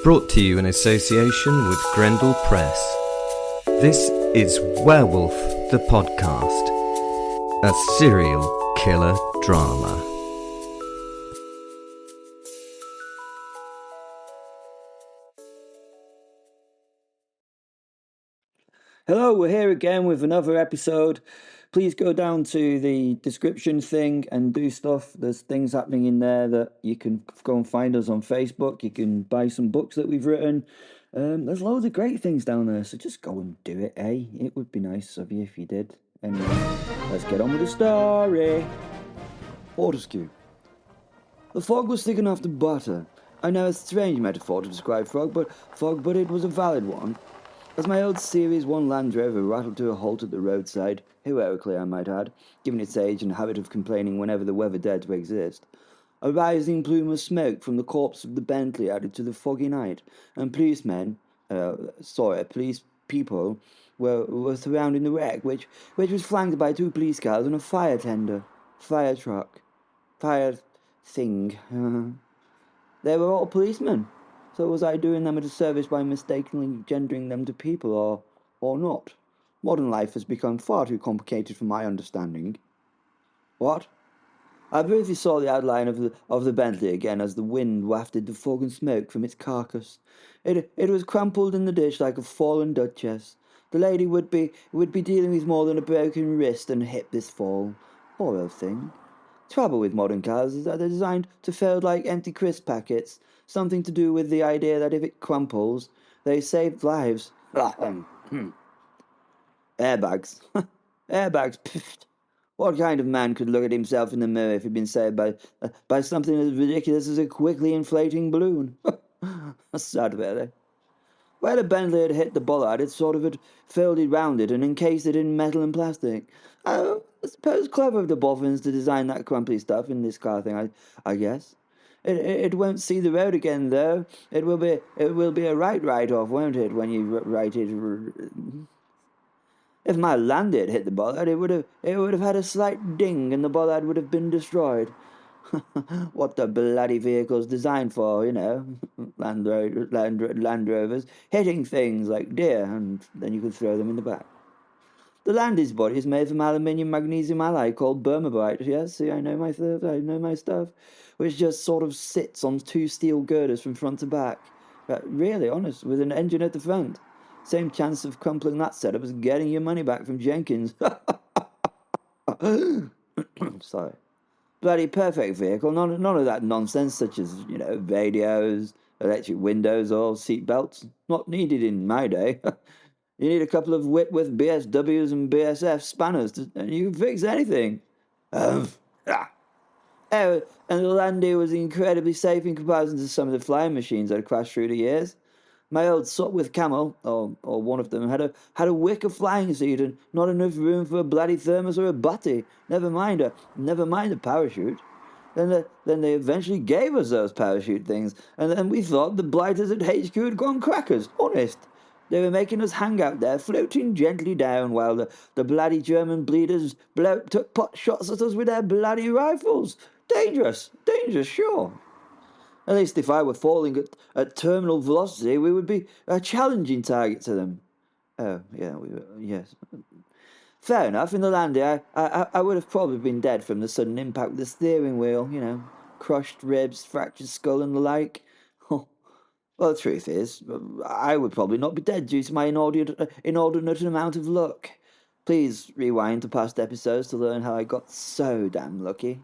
Brought to you in association with Grendel Press. This is Werewolf the Podcast, a serial killer drama. Hello, we're here again with another episode. Please go down to the description thing and do stuff. There's things happening in there that you can go and find us on Facebook. You can buy some books that we've written. There's loads of great things down there, so just go and do it, eh? It would be nice of you if you did. Anyway, let's get on with the story. Fortescue. The fog was thick enough to butter. I know a strange metaphor to describe fog, but it was a valid one. As my old Series 1 Land Rover rattled to a halt at the roadside, heroically I might add, given its age and habit of complaining whenever the weather dared to exist, a rising plume of smoke from the corpse of the Bentley added to the foggy night, and police people were surrounding the wreck, which was flanked by two police cars and a fire tender, fire truck, fire thing. They were all policemen. So was I doing them a disservice by mistakenly gendering them to people, or not? Modern life has become far too complicated for my understanding. What? I briefly saw the outline of the Bentley again as the wind wafted the fog and smoke from its carcass. It was crumpled in the ditch like a fallen duchess. The lady would be dealing with more than a broken wrist and hip this fall. Poor old thing. Trouble with modern cars is that they're designed to fold like empty crisp packets. Something to do with the idea that if it crumples, they save lives. Airbags. Airbags. Pfft. What kind of man could look at himself in the mirror if he'd been saved by something as ridiculous as a quickly inflating balloon? Sad, really. Where the Bentley had hit the bollard, it sort of had folded round it and encased it in metal and plastic. I suppose clever of the boffins to design that crumply stuff in this car thing, I guess. It won't see the road again, though. It will be a write-off, won't it, when you write it? If my Landy had hit the bollard, it would have had a slight ding, and the bollard would have been destroyed. What the bloody vehicle's designed for, you know, Land Rovers, hitting things like deer, and then you could throw them in the back. The Landy's body is made from aluminium magnesium alloy called Burmabite. Yes, see, I know my stuff. Which just sort of sits on two steel girders from front to back. Really honest, with an engine at the front. Same chance of crumpling that setup as getting your money back from Jenkins. Sorry. Bloody perfect vehicle. None of that nonsense such as, radios, electric windows, or seat belts. Not needed in my day. You need a couple of Whitworth BSWs and BSF spanners, and you can fix anything. Oh, and the Landy was incredibly safe in comparison to some of the flying machines that had crashed through the years. My old Sopwith Camel, or one of them, had a wicker flying seat and not enough room for a bloody thermos or a butty. Never mind a parachute. Then they eventually gave us those parachute things, and then we thought the blighters at HQ had gone crackers. Honest. They were making us hang out there, floating gently down, while the bloody German bleeders took pot shots at us with their bloody rifles. Dangerous, sure. At least if I were falling at terminal velocity, we would be a challenging target to them. Oh, yeah, we were, yes. Fair enough, in the Landy, I would have probably been dead from the sudden impact with the steering wheel, crushed ribs, fractured skull and the like. Well, the truth is, I would probably not be dead due to my inordinate amount of luck. Please rewind to past episodes to learn how I got so damn lucky.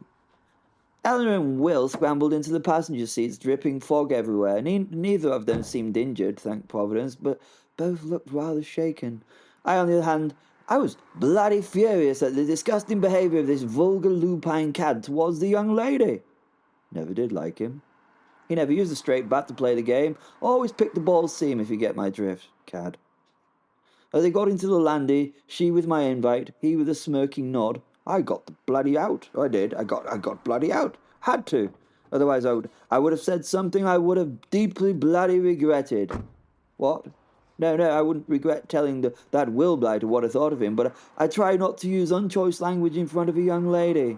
Eleanor and Will scrambled into the passenger seats, dripping fog everywhere. Neither of them seemed injured, thank Providence, but both looked rather shaken. On the other hand, I was bloody furious at the disgusting behaviour of this vulgar lupine cad towards the young lady. Never did like him. He never used a straight bat to play the game. Always picked the ball seam, if you get my drift, cad. As they got into the Landy, she with my invite, he with a smirking nod, I got the bloody out. I did. I got bloody out. Had to. Otherwise I would have said something I would have deeply bloody regretted. What? No, I wouldn't regret telling that Will blighter what I thought of him, but I try not to use unchoice language in front of a young lady.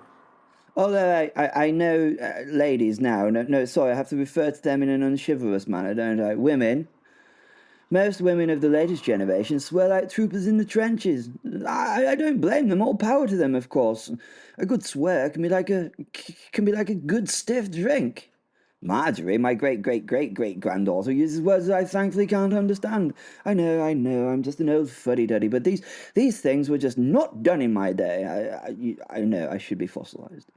Although I know ladies now, no, sorry, I have to refer to them in an unchivalrous manner, don't I? Most women of the latest generation swear like troopers in the trenches. I don't blame them. All power to them, of course. A good swear can be like a good stiff drink. Marjorie, my great granddaughter, uses words that I thankfully can't understand. I know, I'm just an old fuddy-duddy, but these things were just not done in my day. I know I should be fossilized.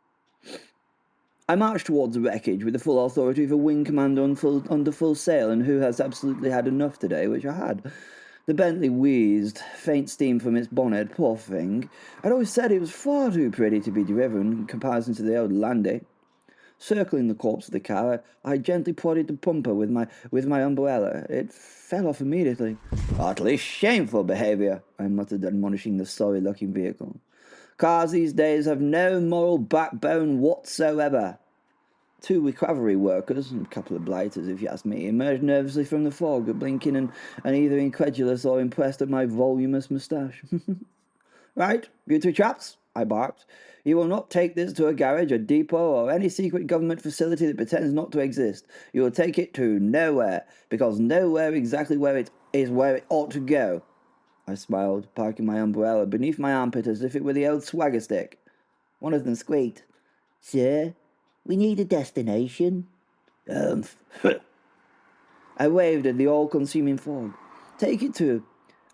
I marched towards the wreckage with the full authority of a wing commander under full sail, and who has absolutely had enough today, which I had. The Bentley wheezed, faint steam from its bonnet, poor thing. I'd always said it was far too pretty to be driven in comparison to the old Landy. Circling the corpse of the car, I gently prodded the bumper with my umbrella. It fell off immediately. Utterly shameful behaviour, I muttered, admonishing the sorry-looking vehicle. Cars these days have no moral backbone whatsoever. Two recovery workers, and a couple of blighters if you ask me, emerged nervously from the fog, blinking and either incredulous or impressed at my voluminous moustache. Right, you two chaps, I barked. You will not take this to a garage, a depot, or any secret government facility that pretends not to exist. You will take it to nowhere, because nowhere exactly where it is where it ought to go. I smiled, parking my umbrella beneath my armpit as if it were the old swagger stick. One of them squeaked. Sir, we need a destination. I waved at the all-consuming fog. Take it to...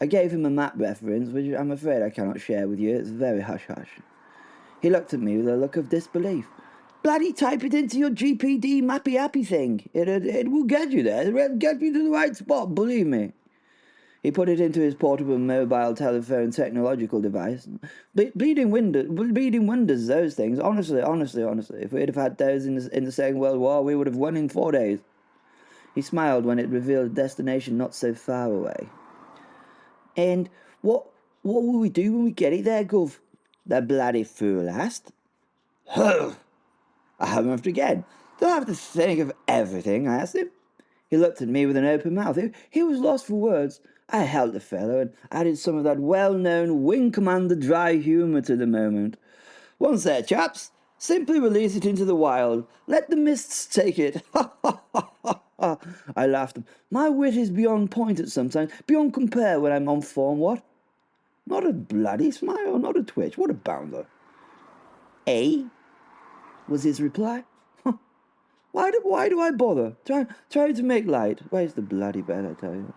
I gave him a map reference, which I'm afraid I cannot share with you. It's very hush-hush. He looked at me with a look of disbelief. Bloody type it into your GPD mappy-happy thing. It will get you there. It will get you to the right spot, believe me. He put it into his portable mobile telephone technological device. Bleeding wonders, those things. Honestly. If we'd have had those in the Second World War, we would have won in 4 days. He smiled when it revealed a destination not so far away. And what will we do when we get it there, Gov? The bloody fool asked. I humphed again. Do I have to think of everything? I asked him. He looked at me with an open mouth. He was lost for words. I held the fellow and added some of that well-known wing commander dry humour to the moment. Once there, chaps, simply release it into the wild. Let the mists take it. I laughed. My wit is beyond point at sometimes, beyond compare when I'm on form, what? Not a bloody smile, not a twitch. What a bounder. Eh? Was his reply. Why do I bother? Trying to make light. Where's the bloody bed, I tell you?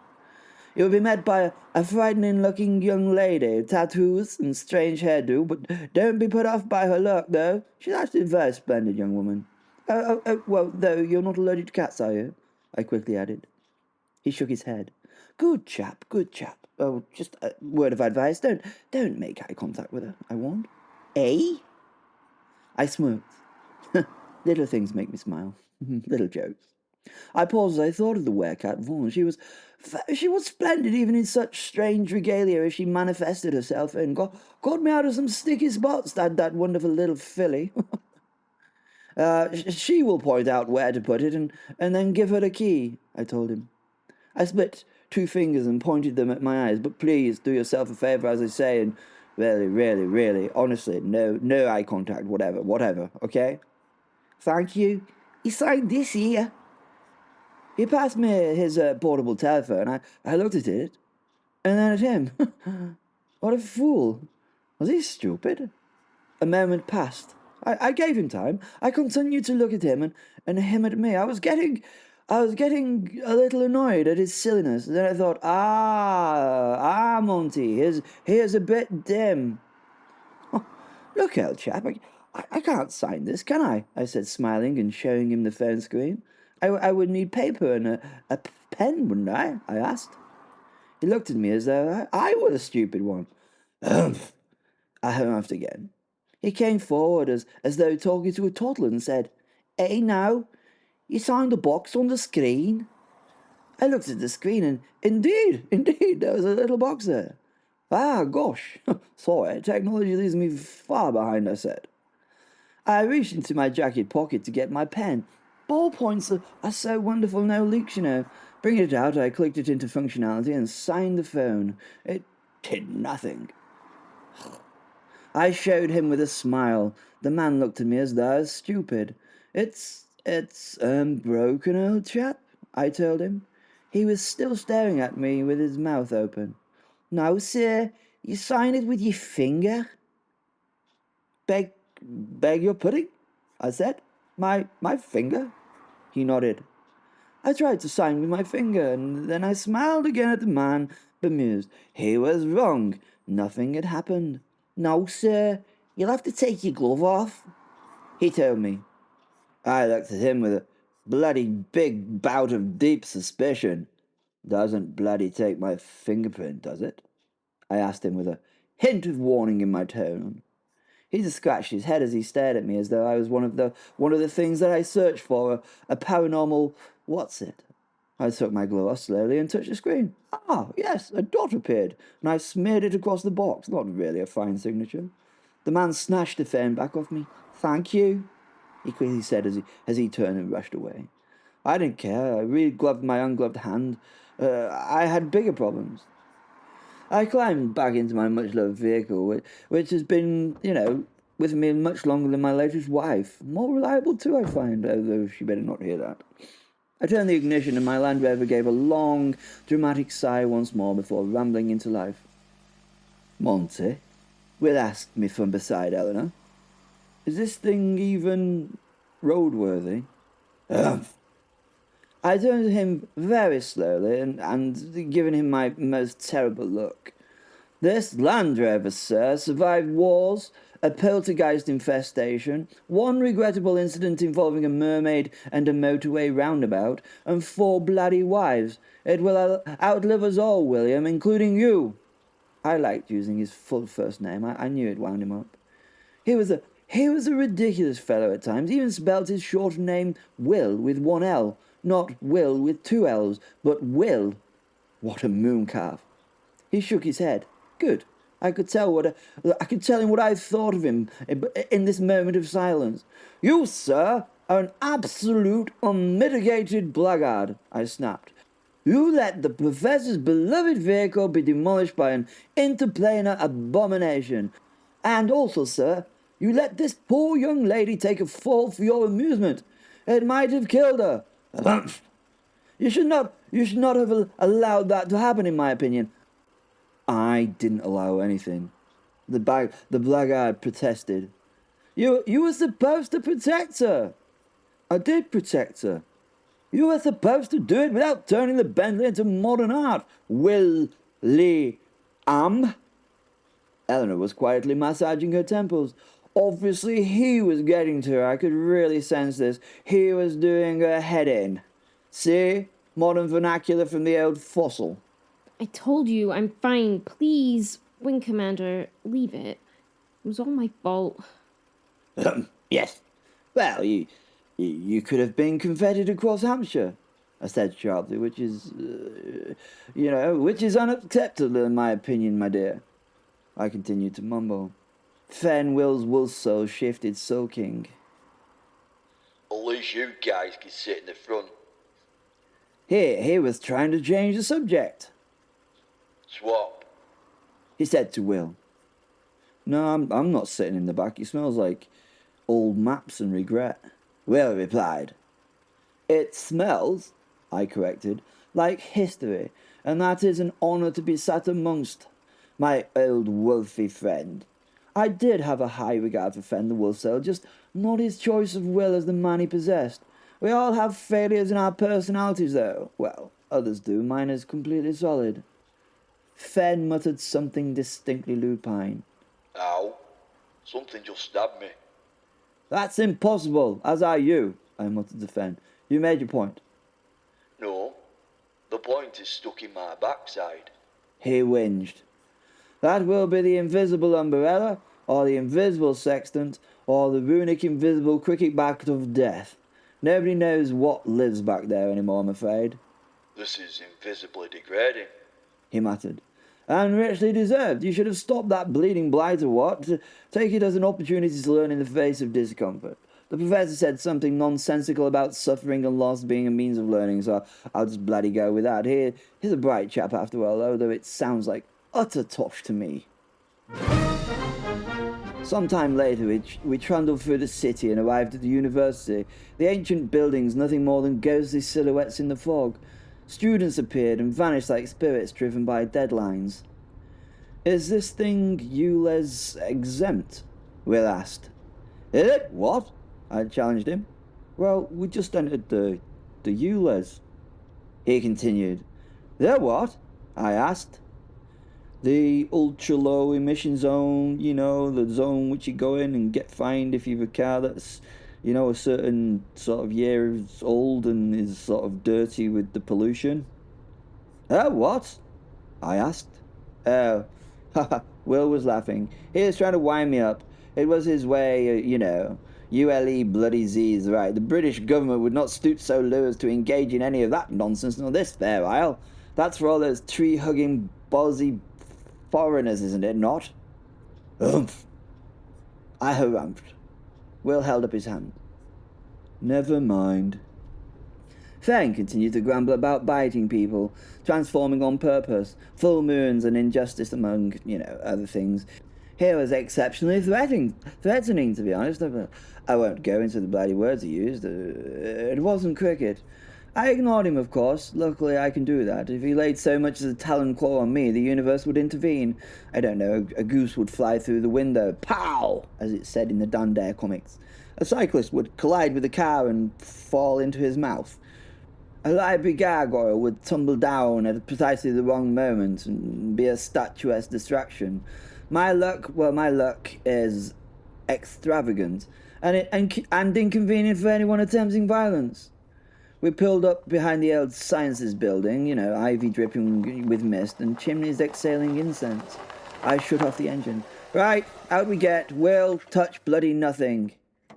You'll be met by a frightening-looking young lady, tattoos and strange hairdo, but don't be put off by her look, though. She's actually a very splendid young woman. Well, though you're not allergic to cats, are you? I quickly added. He shook his head. Good chap. Oh, just a word of advice. Don't make eye contact with her, I warned. Eh? I smirked. Little things make me smile. Little jokes. I paused as I thought of the werecat Vaughan. She was splendid even in such strange regalia as she manifested herself and got me out of some sticky spots, that wonderful little filly. She will point out where to put it and then give her the key, I told him. I split 2 fingers and pointed them at my eyes. But please, do yourself a favour, as I say, and really, honestly, no eye contact, whatever, okay? Thank you. He signed this here. He passed me his portable telephone. I looked at it, and then at him. What a fool. Was he stupid? A moment passed. I gave him time. I continued to look at him and him at me. I was getting a little annoyed at his silliness. Then I thought, Monty, here's a bit dim. Oh, look, old chap, I can't sign this, can I? I said, smiling and showing him the phone screen. I would need paper and a pen, wouldn't I? I asked. He looked at me as though I were the stupid one. Humph. I humphed again. He came forward as though talking to a toddler and said, Hey, now, you signed the box on the screen? I looked at the screen and indeed, there was a little box there. Ah, gosh, sorry, technology leaves me far behind, I said. I reached into my jacket pocket to get my pen. Ballpoints are so wonderful, no leaks, you know. Bringing it out, I clicked it into functionality and signed the phone. It did nothing. I showed him with a smile. The man looked at me as though I was stupid. It's broken, old chap, I told him. He was still staring at me with his mouth open. No, sir, you sign it with your finger? Beg your pudding? I said. My finger? He nodded. I tried to sign with my finger, and then I smiled again at the man, bemused. He was wrong. Nothing had happened. No, sir, you'll have to take your glove off, he told me. I looked at him with a bloody big bout of deep suspicion. Doesn't bloody take my fingerprint, does it? I asked him with a hint of warning in my tone. He just scratched his head as he stared at me as though I was one of the things that I searched for, a paranormal what's it. I took my glove off slowly and touched the screen. Ah, yes, a dot appeared, and I smeared it across the box. Not really a fine signature. The man snatched the phone back off me. Thank you, he quickly said as he turned and rushed away. I didn't care. I re-gloved my ungloved hand. I had bigger problems. I climbed back into my much-loved vehicle, which has been, with me much longer than my latest wife. More reliable, too, I find, although she better not hear that. I turned the ignition and my Land Rover gave a long, dramatic sigh once more before rambling into life. Monty, Will asked me from beside Eleanor, is this thing even roadworthy? I turned to him very slowly and giving him my most terrible look. This Land Rover, sir, survived wars, a poltergeist infestation, one regrettable incident involving a mermaid and a motorway roundabout, and 4 bloody wives. It will outlive us all, William, including you. I liked using his full first name. I knew it wound him up. He was a ridiculous fellow at times. He even spelt his short name Will with 1 L. Not Will with 2 L's, but Will. What a mooncalf. He shook his head. Good. I could tell him what I thought of him in this moment of silence. You, sir, are an absolute, unmitigated blackguard, I snapped. You let the professor's beloved vehicle be demolished by an interplanar abomination. And also, sir, you let this poor young lady take a fall for your amusement. It might have killed her. You should not have allowed that to happen, in my opinion. I didn't allow anything. The blackguard protested. You were supposed to protect her. I did protect her. You were supposed to do it without turning the Bentley into modern art. Will Lee Eleanor was quietly massaging her temples. Obviously, he was getting to her. I could really sense this. He was doing her head in. See? Modern vernacular from the old fossil. I told you, I'm fine. Please, Wing Commander, leave it. It was all my fault. Yes. Well, you could have been confetted across Hampshire, I said sharply, which is unacceptable in my opinion, my dear. I continued to mumble. Fenwill's wool soul shifted sulking. At least you guys can sit in the front. He was trying to change the subject. Swap. He said to Will. No, I'm not sitting in the back. It smells like old maps and regret. Will replied. It smells, I corrected, like history, and that is an honour to be sat amongst, my old wolfy friend. I did have a high regard for Fen the Woolsale, just not his choice of Will as the man he possessed. We all have failures in our personalities, though. Well, others do. Mine is completely solid. Fen muttered something distinctly lupine. Ow. Something just stabbed me. That's impossible, as are you, I muttered to Fen. You made your point. No. The point is stuck in my backside. He whinged. That will be the invisible umbrella, or the invisible sextant, or the runic invisible cricket bat of death. Nobody knows what lives back there anymore, I'm afraid. This is invisibly degrading, he muttered. And richly deserved. You should have stopped that bleeding blight or what. Take it as an opportunity to learn in the face of discomfort. The professor said something nonsensical about suffering and loss being a means of learning, so I'll just bloody go with that. He's a bright chap after all, although it sounds like utter tosh to me. Some time later, we trundled through the city and arrived at the university. The ancient buildings, nothing more than ghostly silhouettes in the fog. Students appeared and vanished like spirits driven by deadlines. "Is this thing ULEZ exempt?" Will asked. "Is it? What?" I challenged him. "Well, we just entered the ULEZ," he continued. "The what?" I asked. "The ultra-low emission zone, the zone which you go in and get fined if you have a car that's, a certain sort of years old and is sort of dirty with the pollution." What?" I asked. "Oh," Will was laughing. He was trying to wind me up. It was his way, ULE bloody Z is right. The British government would not stoop so low as to engage in any of that nonsense nor this fair isle. That's for all those tree-hugging, ballsy foreigners, isn't it not? Humph. I harumphed. Will held up his hand. "Never mind." Fang continued to grumble about biting people, transforming on purpose, full moons and injustice among, other things. He was exceptionally threatening, to be honest. I won't go into the bloody words he used. It wasn't cricket. I ignored him, of course. Luckily, I can do that. If he laid so much as a talon claw on me, the universe would intervene. I don't know, a goose would fly through the window. Pow! As it said in the Dundare comics. A cyclist would collide with a car and fall into his mouth. A library gargoyle would tumble down at precisely the wrong moment and be a statuesque distraction. My luck is extravagant and inconvenient for anyone attempting violence. We pulled up behind the old Sciences building, ivy dripping with mist and chimneys exhaling incense. I shut off the engine. "Right, out we get. Will touch bloody nothing,"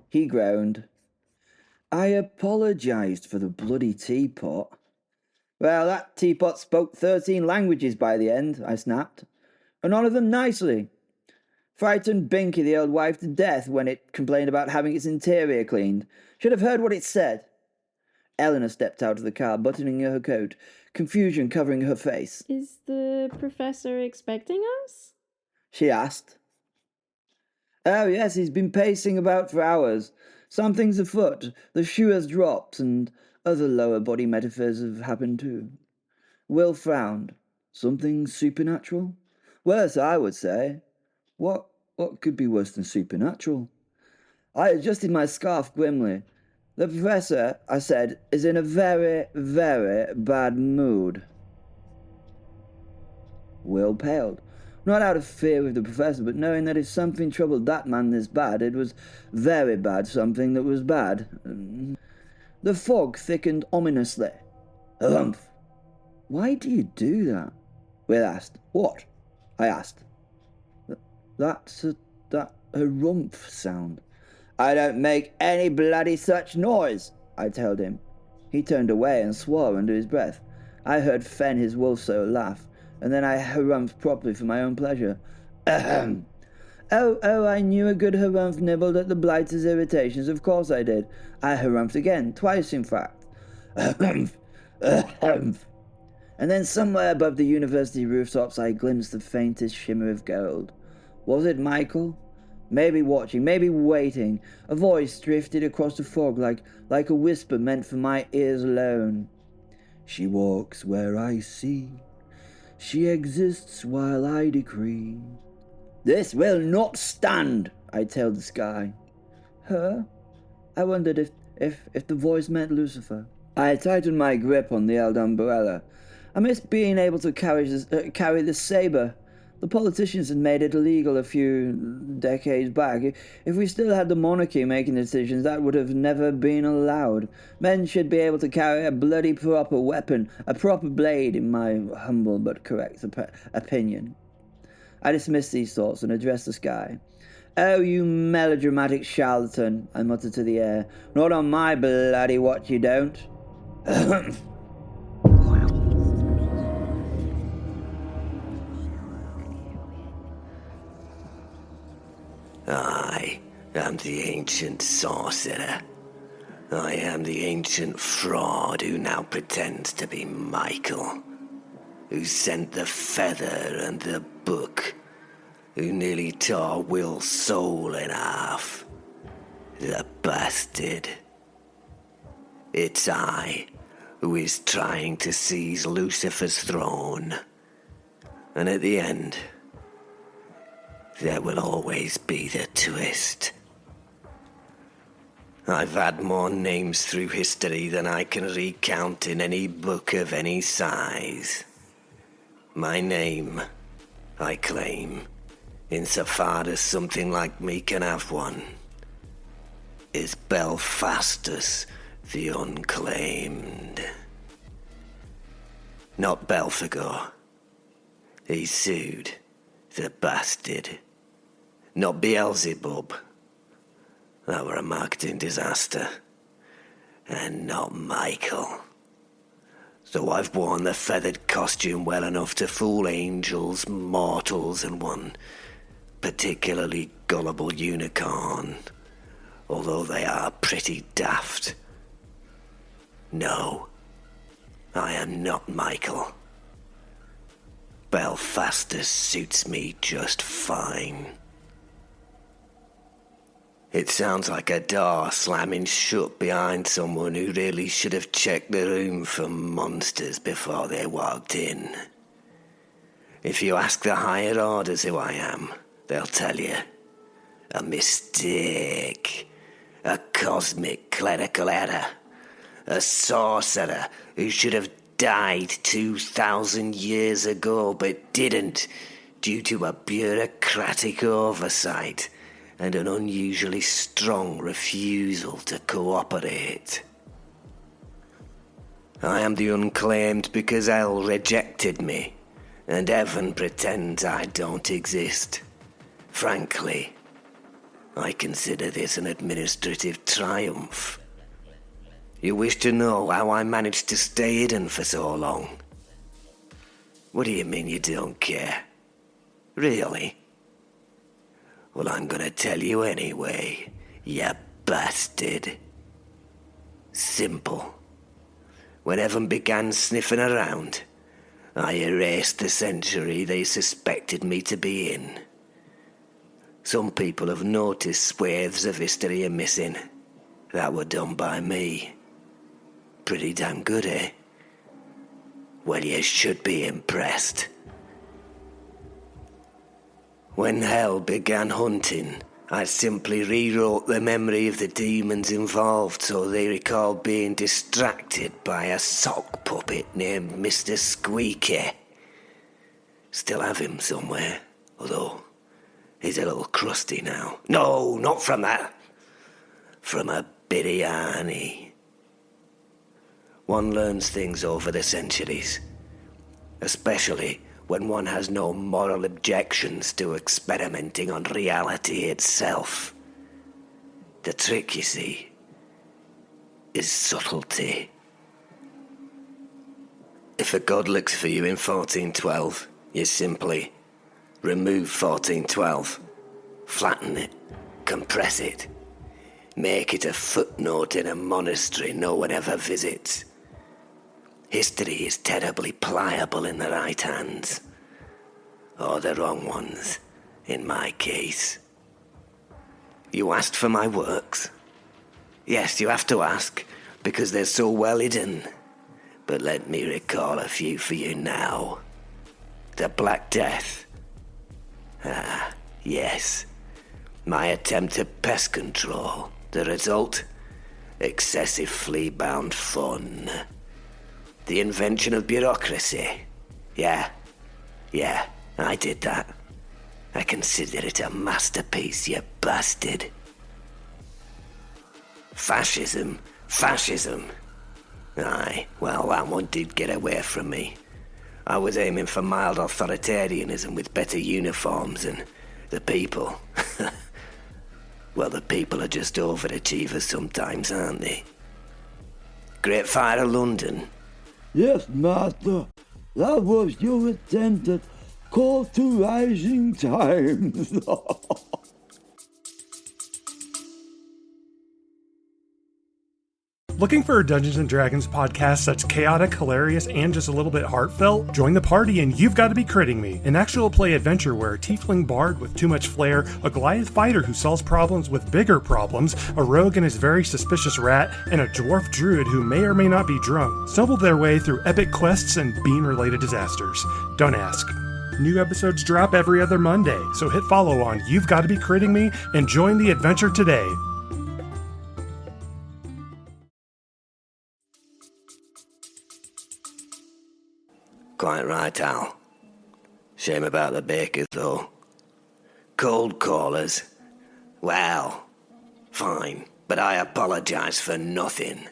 he groaned. I apologised for the bloody teapot. "Well, that teapot spoke 13 languages by the end," I snapped. "And none of them nicely. Frightened Binky, the old wife, to death when it complained about having its interior cleaned. Should have heard what it said." Eleanor stepped out of the car, buttoning her coat, confusion covering her face. "Is the professor expecting us?" she asked. "Oh, yes, he's been pacing about for hours. Something's afoot. The shoe has dropped, and other lower body metaphors have happened too." Will frowned. "Something supernatural?" "Worse, I would say." What could be worse than supernatural?" I adjusted my scarf grimly. "The professor," I said, "is in a very, very bad mood." Will paled. Not out of fear of the professor, but knowing that if something troubled that man this bad, it was very bad something that was bad. The fog thickened ominously. "Humph! Why do you do that?" Will asked. "What?" I asked. That harumph sound." "I don't make any bloody such noise," I told him. He turned away and swore under his breath. I heard Fen, his wolf soul, laugh, and then I harumphed properly for my own pleasure. Ahem. Oh, I knew a good harumph nibbled at the blighter's irritations, of course I did. I harumphed again, twice in fact. Ahem. Ahem. And then somewhere above the university rooftops I glimpsed the faintest shimmer of gold. Was it Michael? Maybe watching, maybe waiting. A voice drifted across the fog like a whisper meant for my ears alone. "She walks where I see. She exists while I decree." "This will not stand," I told the sky. Her? I wondered if the voice meant Lucifer. I tightened my grip on the old umbrella. I missed being able to carry the saber. The politicians had made it illegal a few decades back. If we still had the monarchy making decisions, that would have never been allowed. Men should be able to carry a bloody proper weapon, a proper blade, in my humble but correct opinion. I dismissed these thoughts and addressed the sky. "Oh, you melodramatic charlatan," I muttered to the air. "Not on my bloody watch you don't." I am the ancient sorcerer. I am the ancient fraud who now pretends to be Michael, who sent the feather and the book, who nearly tore Will's soul in half. The bastard. It's I who is trying to seize Lucifer's throne. And at the end, there will always be the twist. I've had more names through history than I can recount in any book of any size. My name, I claim, insofar as something like me can have one, is Belphastus the Unclaimed. Not Belphegor. He sued, the bastard. Not Beelzebub. That were a marketing disaster. And not Michael. Though I've worn the feathered costume well enough to fool angels, mortals, and one particularly gullible unicorn, although they are pretty daft. No, I am not Michael. Belphastus suits me just fine. It sounds like a door slamming shut behind someone who really should have checked the room for monsters before they walked in. If you ask the higher orders who I am, they'll tell you. A mistake. A cosmic clerical error. A sorcerer who should have died 2,000 years ago but didn't due to a bureaucratic oversight and an unusually strong refusal to cooperate. I am the Unclaimed because hell rejected me, and heaven pretends I don't exist. Frankly, I consider this an administrative triumph. You wish to know how I managed to stay hidden for so long? What do you mean you don't care? Really? Well, I'm gonna tell you anyway, you bastard. Simple. When heaven began sniffing around, I erased the century they suspected me to be in. Some people have noticed swathes of history are missing. That were done by me. Pretty damn good, eh? Well, you should be impressed. When hell began hunting, I simply rewrote the memory of the demons involved so they recall being distracted by a sock puppet named Mr. Squeaky. Still have him somewhere, although he's a little crusty now. No, not from that. From a biryani. One learns things over the centuries, especially when one has no moral objections to experimenting on reality itself. The trick, you see, is subtlety. If a god looks for you in 1412, you simply remove 1412, flatten it, compress it, make it a footnote in a monastery no one ever visits. History is terribly pliable in the right hands, or the wrong ones, in my case. You asked for my works? Yes, you have to ask, because they're so well hidden. But let me recall a few for you now. The Black Death. Ah, yes. My attempt at pest control. The result? Excessive flea-bound fun. The invention of bureaucracy. Yeah, I did that. I consider it a masterpiece, you bastard. Fascism. Aye, well, that one did get away from me. I was aiming for mild authoritarianism with better uniforms and the people. Well, the people are just overachievers sometimes, aren't they? Great Fire of London. Yes, master. That was your attempt at call to rising times. Looking for a Dungeons & Dragons podcast that's chaotic, hilarious, and just a little bit heartfelt? Join the party and You've Got to Be Critting Me, an actual play adventure where a tiefling bard with too much flair, a Goliath fighter who solves problems with bigger problems, a rogue and his very suspicious rat, and a dwarf druid who may or may not be drunk stumble their way through epic quests and bean-related disasters. Don't ask. New episodes drop every other Monday, so hit follow on You've Got to Be Critting Me and join the adventure today. Quite right, Al. Shame about the bakers, though. Cold callers. Well, fine, but I apologise for nothing.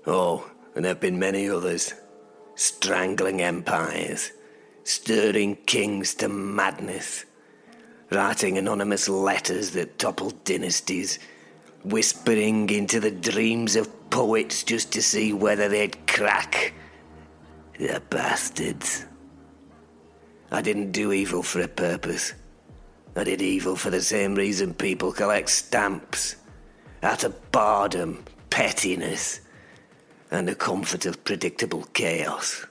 Oh, and there have been many others. Strangling empires, stirring kings to madness, writing anonymous letters that toppled dynasties, whispering into the dreams of poets just to see whether they'd crack. The bastards. I didn't do evil for a purpose. I did evil for the same reason people collect stamps. Out of boredom, pettiness, and the comfort of predictable chaos.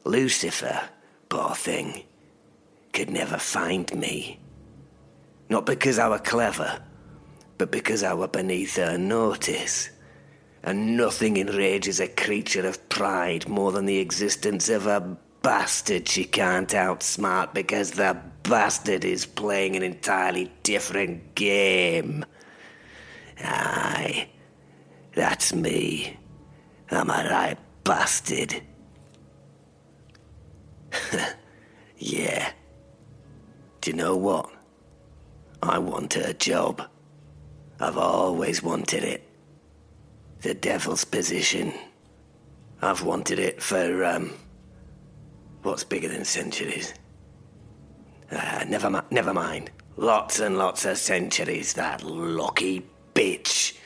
Lucifer, poor thing, could never find me. Not because I were clever, but because I were beneath her notice. And nothing enrages a creature of pride more than the existence of a bastard she can't outsmart because the bastard is playing an entirely different game. Aye, that's me. Am I right, bastard? Yeah. Do you know what? I want her job. I've always wanted it. The devil's position. I've wanted it for, what's bigger than centuries? Never mind. Lots and lots of centuries, that lucky bitch.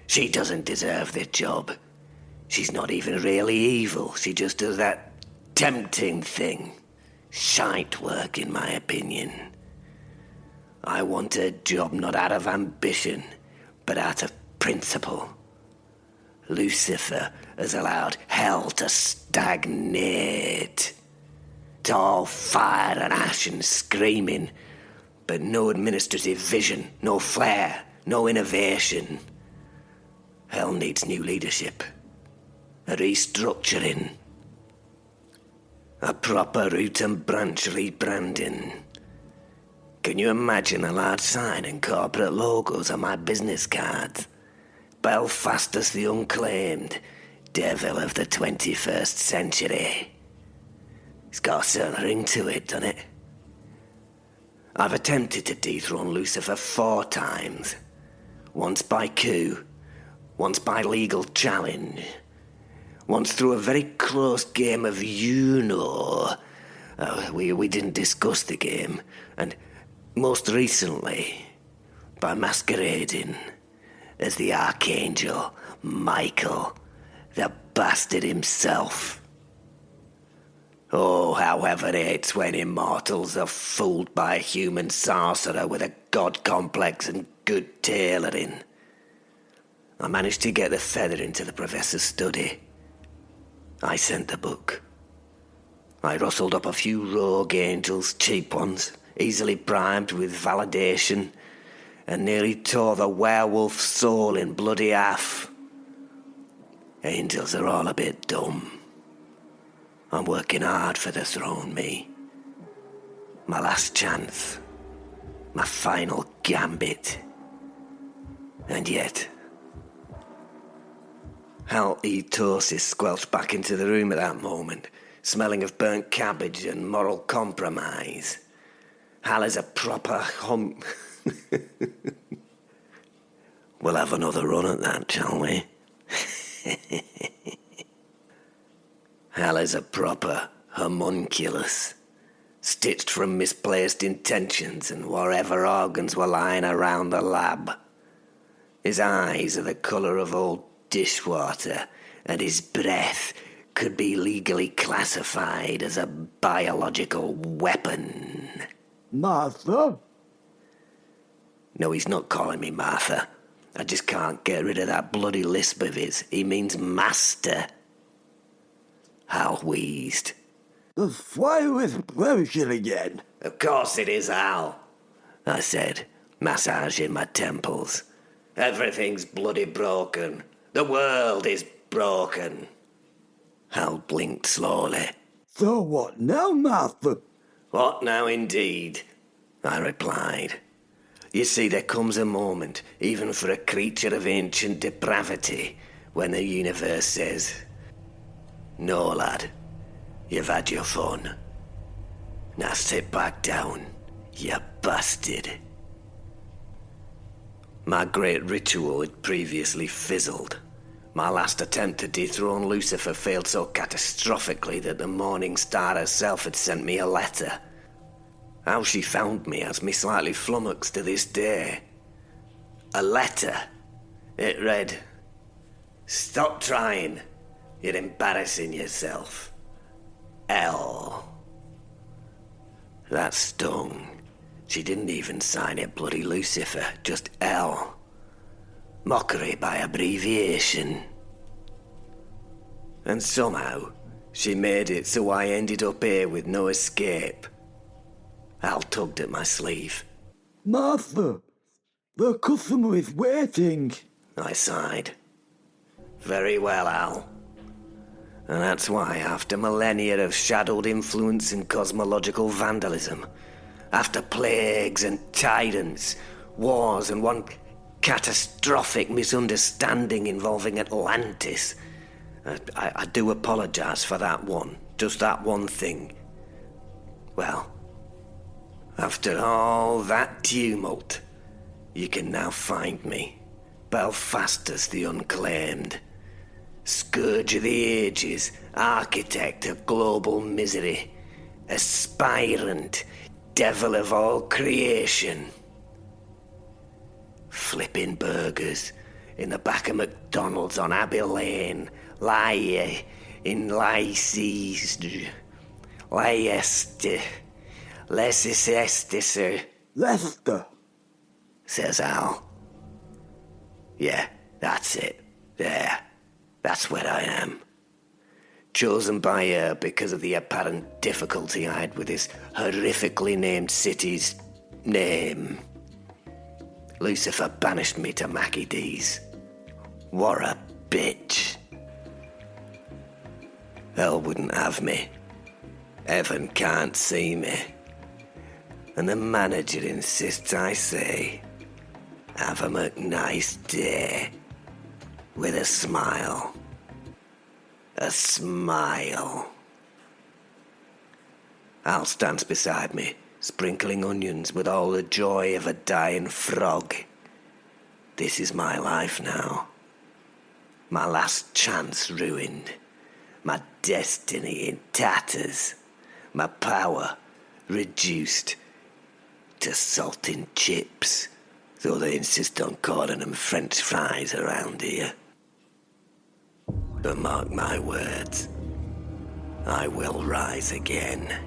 She doesn't deserve the job. She's not even really evil. She just does that tempting thing. Shite work, in my opinion. I want a job not out of ambition, but out of principle. Lucifer has allowed hell to stagnate. It's all fire and ash and screaming, but no administrative vision, no flair, no innovation. Hell needs new leadership, a restructuring, a proper root and branch rebranding. Can you imagine a large sign and corporate logos on my business cards? Belphastus the Unclaimed, devil of the 21st century. It's got a certain ring to it, doesn't it? I've attempted to dethrone Lucifer 4 times. Once by coup, once by legal challenge, once through a very close game of you-know. We didn't discuss the game, and most recently, by masquerading as the Archangel Michael, the bastard himself. Oh, how heaven hates when immortals are fooled by a human sorcerer with a god complex and good tailoring. I managed to get the feather into the professor's study. I sent the book. I rustled up a few rogue angels, cheap ones, easily primed with validation, and nearly tore the werewolf's soul in bloody half. Angels are all a bit dumb. I'm working hard for the throne, me. My last chance. My final gambit. And yet... Halitosis squelched back into the room at that moment, smelling of burnt cabbage and moral compromise. Hal is a proper We'll have another run at that, shall we? Hal is a proper homunculus, stitched from misplaced intentions and whatever organs were lying around the lab. His eyes are the colour of old dishwater, and his breath could be legally classified as a biological weapon. Martha? No, he's not calling me Martha. I just can't get rid of that bloody lisp of his. He means master. Hal wheezed. The fire is broken again. Of course it is, Hal, I said, massaging my temples. Everything's bloody broken. The world is broken. Hal blinked slowly. So what now, Master? What now indeed, I replied. You see, there comes a moment, even for a creature of ancient depravity, when the universe says, "No, lad, you've had your fun. Now sit back down, you bastard." My great ritual had previously fizzled. My last attempt to dethrone Lucifer failed so catastrophically that the Morning Star herself had sent me a letter. How she found me has me slightly flummoxed to this day. A letter. It read, "Stop trying. You're embarrassing yourself. L." That stung. She didn't even sign it bloody Lucifer, just L. Mockery by abbreviation. And somehow, she made it so I ended up here with no escape. Al tugged at my sleeve. Master, the customer is waiting. I sighed. Very well, Al. And that's why, after millennia of shadowed influence and cosmological vandalism, after plagues and tyrants, wars and one catastrophic misunderstanding involving Atlantis, I do apologize for that one, just that one thing. Well, after all that tumult, you can now find me, Belphastus the Unclaimed, scourge of the ages, architect of global misery, aspirant, devil of all creation. Flipping burgers in the back of McDonald's on Abbey Lane, lie in Leicester, Leicester, says Al. Yeah, that's it. There. That's where I am. Chosen by her because of the apparent difficulty I had with this horrifically named city's name. Lucifer banished me to Mackie D's. What a bitch. Hell wouldn't have me. Heaven can't see me. And the manager insists I say, "Have a McNice day." With a smile. A smile. Al stands beside me, sprinkling onions with all the joy of a dying frog. This is my life now. My last chance ruined. My destiny in tatters. My power reduced to salt and chips, though they insist on calling them French fries around here. But mark my words, I will rise again.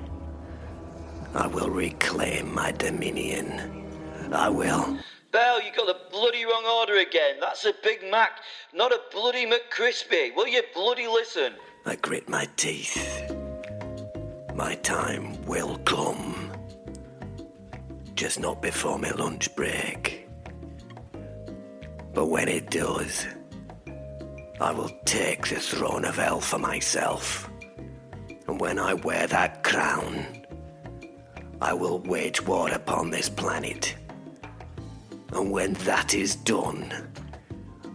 I will reclaim my dominion. I will... Bell, you got the bloody wrong order again. That's a Big Mac, not a bloody McCrispy. Will you bloody listen? I grit my teeth. My time will come. Just not before my lunch break. But when it does, I will take the throne of hell for myself. And when I wear that crown, I will wage war upon this planet. And when that is done,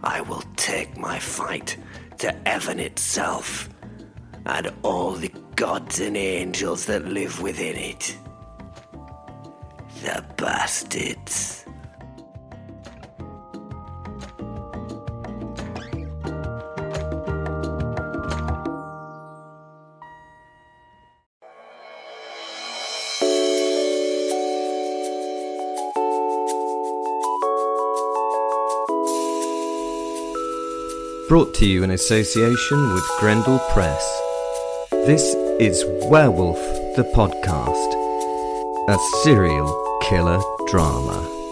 I will take my fight to heaven itself and all the gods and angels that live within it. The bastards. Brought to you in association with Grendel Press. This is Werewolf the Podcast, a serial killer drama.